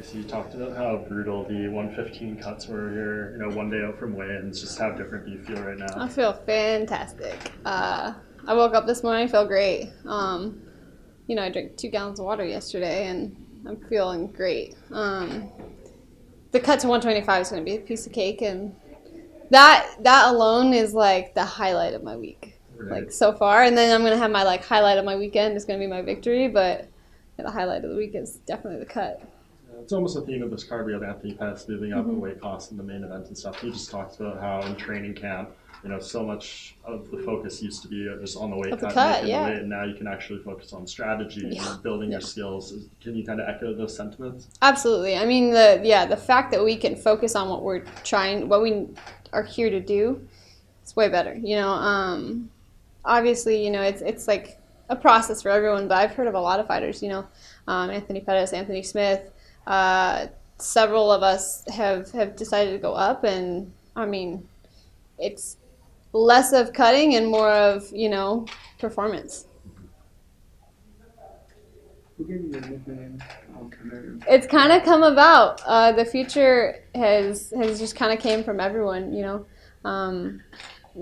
So you talked about how brutal the 115 cuts were here, one day out from weigh-ins. Just how different do you feel right now? I feel fantastic. I woke up this morning, I feel great. I drank 2 gallons of water yesterday, and I'm feeling great. The cut to 125 is going to be a piece of cake, and that alone is like the highlight of my week, like so far. And then I'm going to have my highlight of my weekend is going to be my victory, but the highlight of the week is definitely the cut. It's almost a theme of this card. We have Anthony Pettis moving up the weight class in the main event and stuff. He just talked about how in training camp, so much of the focus used to be just on the weight cut, making the weight, and now you can actually focus on strategy, building your skills. Can you kind of echo those sentiments? Absolutely. I mean, the fact that we can focus on what we are here to do, it's way better. Obviously, it's like a process for everyone, but I've heard of a lot of fighters, Anthony Pettis, Anthony Smith, several of us have decided to go up, and I mean, it's less of cutting and more of, performance. Who gave you your nickname? It's kind of come about. The future has just kind of came from everyone, we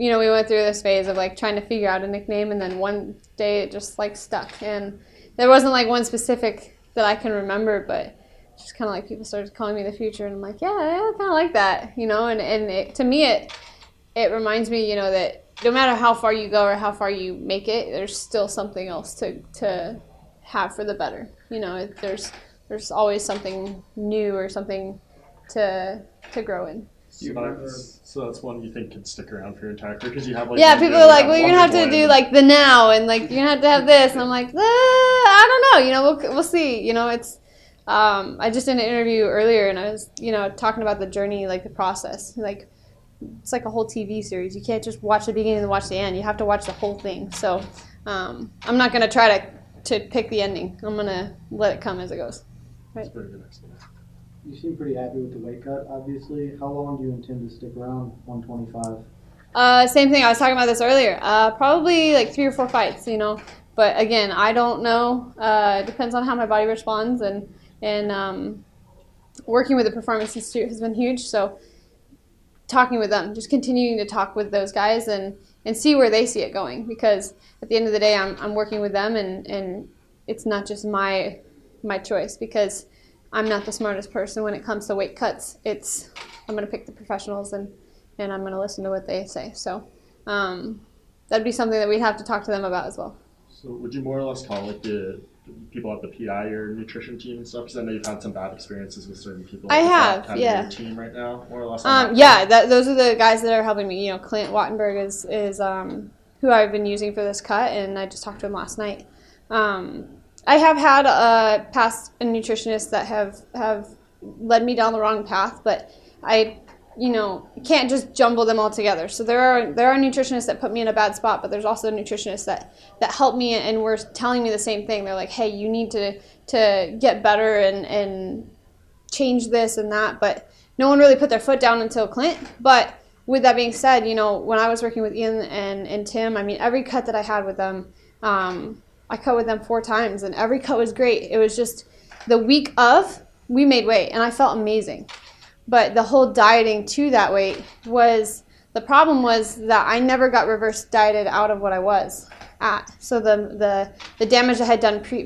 went through this phase of trying to figure out a nickname, and then one day it just stuck, and there wasn't one specific that I can remember, but just kind of people started calling me the future, and I'm like, yeah, I kind of like that, and to me it reminds me, that no matter how far you go or how far you make it, there's still something else to have for the better. There's always something new or something to grow in. So that's one you think could stick around for your entire career, because you have people are like, well, you're gonna have to do the now, and you're gonna have to have this, and I'm like, I don't know, we'll see. It's I just did an interview earlier, and I was talking about the journey, the process, it's like a whole TV series. You can't just watch the beginning and watch the end. You have to watch the whole thing. So I'm not gonna try to pick the ending. I'm gonna let it come as it goes. Right. That's very good explanation. You seem pretty happy with the weight cut, obviously. How long do you intend to stick around 125? Same thing. I was talking about this earlier. Probably 3 or 4 fights, But again, I don't know. It depends on how my body responds, and working with the Performance Institute has been huge. So talking with them, just continuing to talk with those guys and see where they see it going. Because at the end of the day, I'm working with them, and it's not just my choice, because I'm not the smartest person when it comes to weight cuts. I'm going to pick the professionals, and I'm going to listen to what they say. So that'd be something that we'd have to talk to them about as well. So would you more or less call the people at the PI your nutrition team and stuff? Because I know you've had some bad experiences with certain people. I have, kind yeah. Of your team right now, more or less. Those are the guys that are helping me. Clint Wattenberg is who I've been using for this cut, and I just talked to him last night. I have had past nutritionists that have led me down the wrong path, but I can't just jumble them all together. So there are nutritionists that put me in a bad spot, but there's also nutritionists that help me and were telling me the same thing. They're like, hey, you need to get better and change this and that, but no one really put their foot down until Clint. But with that being said, when I was working with Ian and Tim, I mean, every cut that I had with them, I cut with them 4 times, and every cut was great. It was just the week of, we made weight, and I felt amazing. But the whole dieting to that weight the problem was that I never got reverse dieted out of what I was at. So the damage that had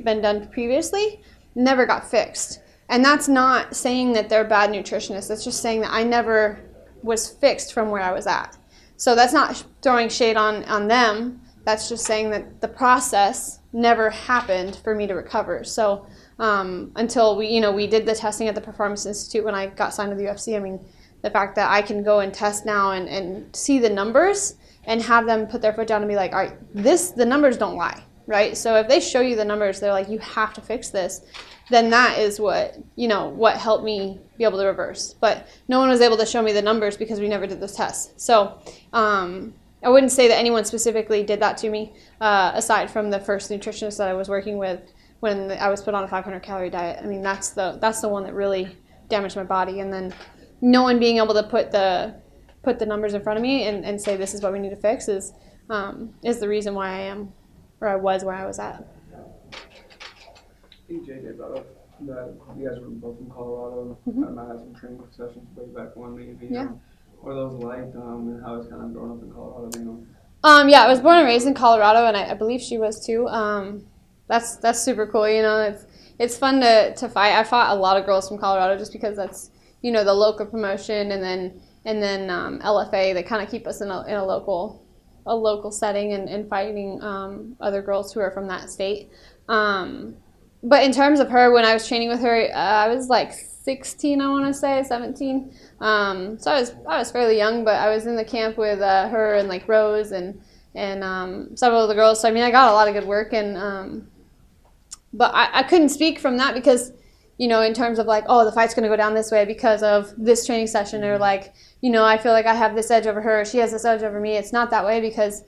been done previously never got fixed. And that's not saying that they're bad nutritionists. That's just saying that I never was fixed from where I was at. So that's not throwing shade on them. That's just saying that the process never happened for me to recover. So until we did the testing at the Performance Institute when I got signed to the UFC, I mean, the fact that I can go and test now and see the numbers and have them put their foot down and be like, all right, the numbers don't lie, right? So if they show you the numbers, they're like, you have to fix this, then that is what helped me be able to reverse. But no one was able to show me the numbers because we never did this test. So I wouldn't say that anyone specifically did that to me, aside from the first nutritionist that I was working with when I was put on a 500-calorie diet. I mean, that's the one that really damaged my body. And then no one being able to put the numbers in front of me and say this is what we need to fix is the reason why I am, or I was where I was at. I think JJ brought up that you guys were both from Colorado. I had some training sessions way back when, maybe. Yeah. What are those like, and how it's kind of growing up in Colorado, you know? Yeah, I was born and raised in Colorado, and I believe she was too. That's super cool. You know, it's fun to fight. I fought a lot of girls from Colorado just because that's, you know, the local promotion, and then LFA. They kind of keep us in a local setting and fighting other girls who are from that state. But in terms of her, when I was training with her, I was like 16, I want to say, 17. So I was fairly young, but I was in the camp with her and like Rose and several of the girls. So I mean, I got a lot of good work, and but I couldn't speak from that because, you know, in terms of like, oh, the fight's gonna go down this way because of this training session, or like, you know, I feel like I have this edge over her, she has this edge over me. It's not that way because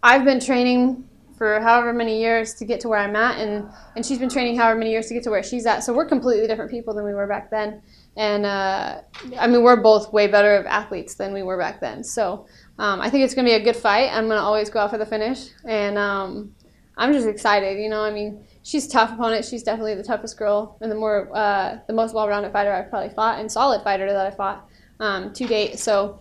I've been training for however many years to get to where I'm at, and she's been training however many years to get to where she's at. So we're completely different people than we were back then. And I mean, we're both way better of athletes than we were back then. So I think it's going to be a good fight. I'm going to always go out for the finish. And I'm just excited, you know. I mean, she's a tough opponent. She's definitely the toughest girl and the most well-rounded fighter I've probably fought, and solid fighter that I fought to date. So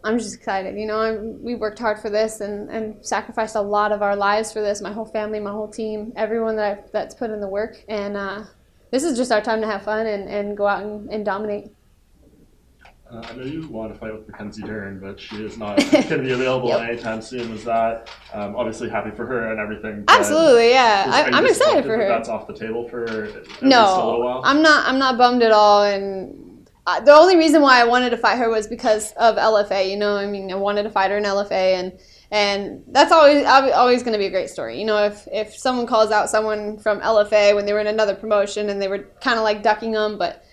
I'm just excited, you know. We worked hard for this and sacrificed a lot of our lives for this. My whole family, my whole team, everyone that's put in the work. And this is just our time to have fun and go out and dominate. I know you want to fight with McKenzie Dern, but she is not going to be available anytime soon. Was that obviously happy for her and everything? Absolutely, yeah. I'm excited for her. That's off the table for at least a No, little while? I'm not bummed at all. And the only reason why I wanted to fight her was because of LFA. You know, I mean, I wanted to fight her in LFA, and that's always going to be a great story. You know, if someone calls out someone from LFA when they were in another promotion and they were kind of like ducking them, but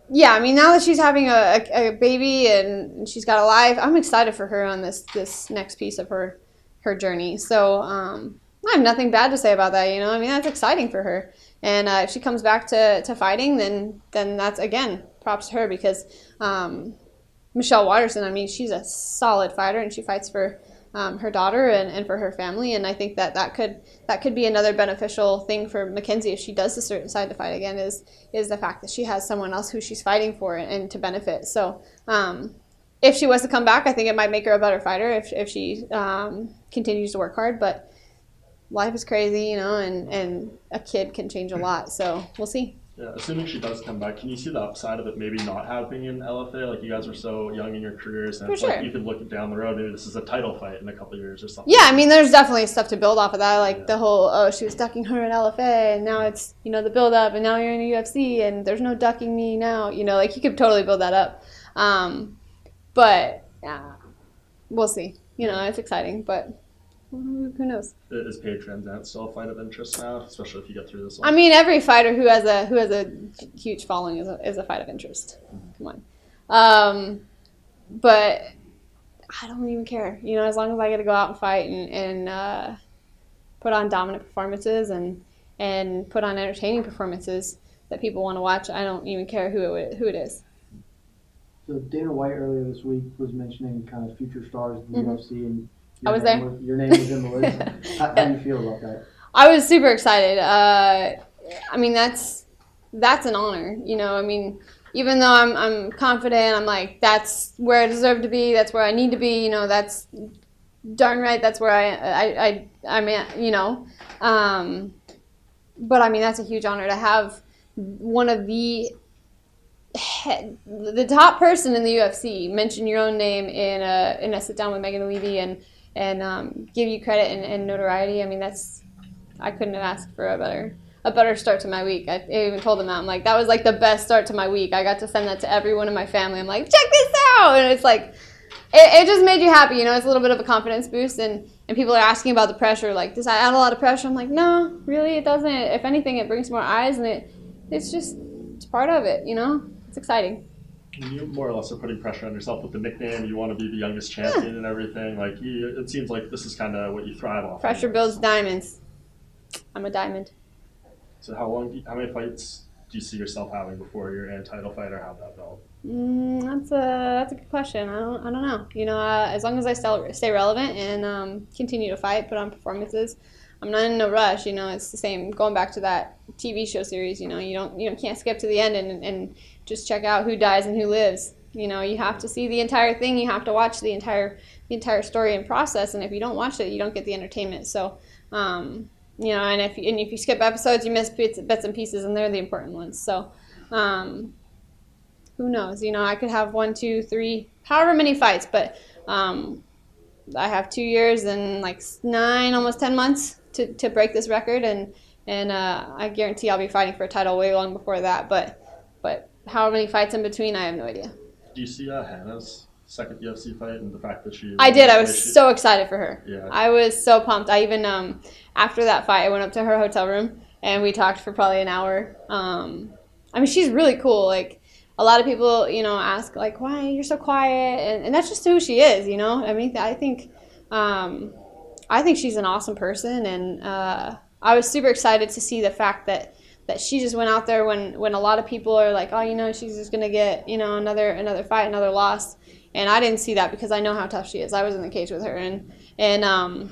yeah, I mean, now that she's having a baby and she's got a life, I'm excited for her on this next piece of her journey. So I have nothing bad to say about that. You know, I mean, that's exciting for her. And if she comes back to fighting, then that's, again, props to her, because Michelle Watterson, I mean, she's a solid fighter, and she fights for her daughter and for her family. And I think that could be another beneficial thing for McKenzie if she does decide to fight again, is the fact that she has someone else who she's fighting for and to benefit. So if she was to come back, I think it might make her a better fighter if she continues to work hard. But life is crazy, you know, and a kid can change a lot. So we'll see. Yeah, assuming she does come back, can you see the upside of it maybe not happening in LFA? Like, you guys were so young in your careers, and sure. Like you could look down the road, maybe this is a title fight in a couple of years or something. Yeah, I mean, there's definitely stuff to build off of that, like the whole, oh, she was ducking her in LFA, and now it's, you know, the build up, and now you're in the UFC, and there's no ducking me now, you know, like, you could totally build that up. But we'll see. You know, it's exciting, but who knows? Is Paige VanZant still a fight of interest now, especially if you get through this one? I mean, every fighter who has a huge following is a fight of interest. Come on. But I don't even care. You know, as long as I get to go out and fight and put on dominant performances and put on entertaining performances that people want to watch, I don't even care who it is. So Dana White earlier this week was mentioning kind of future stars in the UFC, and I was there. Your name was in the list. How do you feel about that? I was super excited. I mean, that's an honor. You know, I mean, even though I'm confident, I'm like, that's where I deserve to be. That's where I need to be. You know, that's darn right. That's where I'm at. You know, but I mean, that's a huge honor to have one of the top person in the UFC mention your own name in a sit down with Megan Levy and give you credit and notoriety. I mean, I couldn't have asked for a better start to my week. I even told them that. I'm like, that was like the best start to my week. I got to send that to everyone in my family. I'm like, check this out, and it's like, it just made you happy, you know. It's a little bit of a confidence boost, and people are asking about the pressure. Like, does that add a lot of pressure? I'm like, no, really, it doesn't. If anything, it brings more eyes, and it's part of it, you know. It's exciting. You more or less are putting pressure on yourself with the nickname. You want to be the youngest champion and everything. Like, it seems like this is kind of what you thrive off. Pressure builds diamonds. I'm a diamond. So how many fights do you see yourself having before you're in a title fight or have that belt? That's a good question. I don't know. You know, as long as I stay relevant and continue to fight, put on performances, I'm not in no rush. It's the same. Going back to that TV show series, you can't skip to the end and just check out who dies and who lives. You have to see the entire thing. You have to watch the entire story and process. And if you don't watch it, you don't get the entertainment. So, and if you skip episodes, you miss bits and pieces, and they're the important ones. So, who knows? I could have 1, 2, 3, however many fights, but I have 2 years and like 9, almost 10 months to break this record, and I guarantee I'll be fighting for a title way long before that. But how many fights in between, I have no idea. Do you see Hannah's second UFC fight and the fact that she? I did. I was so excited for her. Yeah. I was so pumped. I even after that fight, I went up to her hotel room and we talked for probably an hour. She's really cool. Like, a lot of people, ask like, why you're so quiet, and that's just who she is. I think she's an awesome person, and I was super excited to see the fact that she just went out there when a lot of people are like, oh, she's just gonna get another fight, another loss, and I didn't see that because I know how tough she is. I was in the cage with her, and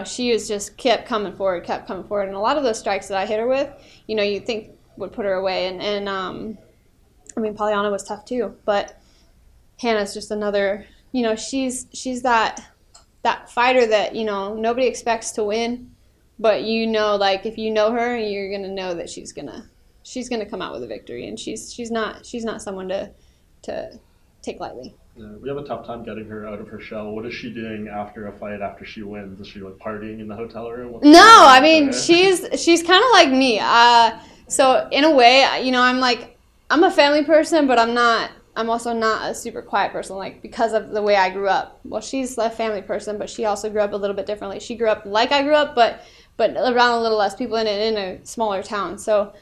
she was just kept coming forward, and a lot of those strikes that I hit her with, you'd think would put her away, and Polyana was tough too, but Hannah's just another, she's that fighter that, nobody expects to win, but like if you know her, you're going to know that she's going to come out with a victory, and she's not someone to take lightly. Yeah, we have a tough time getting her out of her shell. What is she doing after a fight, after she wins? Is she like partying in the hotel room? No, she's kind of like me. So in a way, I'm a family person, but I'm also not a super quiet person, like, because of the way I grew up. Well, she's a family person, but she also grew up a little bit differently. She grew up like I grew up, but around a little less people in a smaller town. So,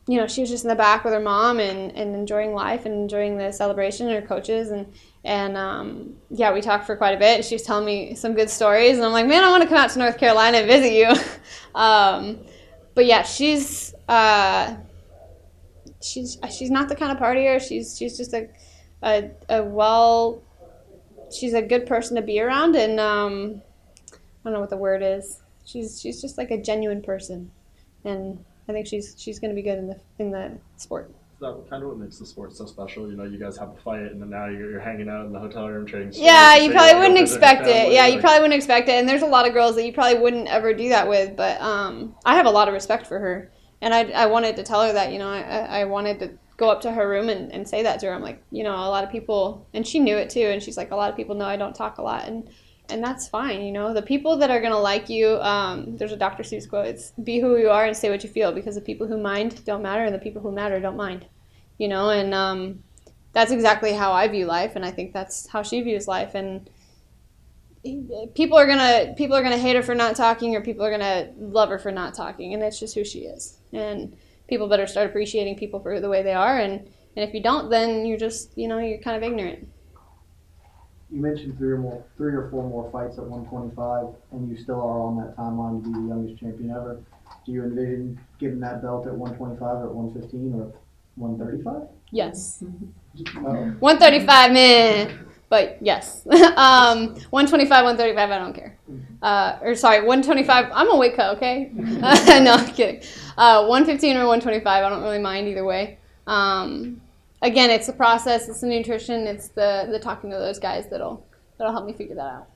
she was just in the back with her mom and enjoying life and enjoying the celebration and her coaches. And we talked for quite a bit. She was telling me some good stories, and I'm like, man, I want to come out to North Carolina and visit you. But yeah, she's not the kind of partier. She's just she's a good person to be around, and I don't know what the word is. She's just like a genuine person, and I think she's going to be good in the sport. That's kind of what makes the sport so special. You guys have a fight, and then now you're hanging out in the hotel room training. Yeah, you probably wouldn't expect it. Yeah, you probably wouldn't expect it, and there's a lot of girls that you probably wouldn't ever do that with, but I have a lot of respect for her. And I wanted to tell her that, I wanted to go up to her room and say that to her. I'm like, a lot of people, and she knew it too, and she's like, a lot of people know I don't talk a lot, and that's fine, The people that are going to like you, there's a Dr. Seuss quote, it's be who you are and say what you feel, because the people who mind don't matter, and the people who matter don't mind, and that's exactly how I view life, and I think that's how she views life, and people are gonna hate her for not talking, or people are gonna love her for not talking, and that's just who she is. And people better start appreciating people for the way they are, and if you don't, then you're just you're kind of ignorant. You mentioned 3 or 4 more fights at 125, and you still are on that timeline to be the youngest champion ever. Do you envision getting that belt at 125 or at 115 or 135? Yes. 135, man. But yes, 125, 135, I don't care. 125, I'm a weight cut, okay? No, I'm kidding. 115 or 125, I don't really mind either way. Again, it's the process, it's the nutrition, it's the talking to those guys that'll help me figure that out.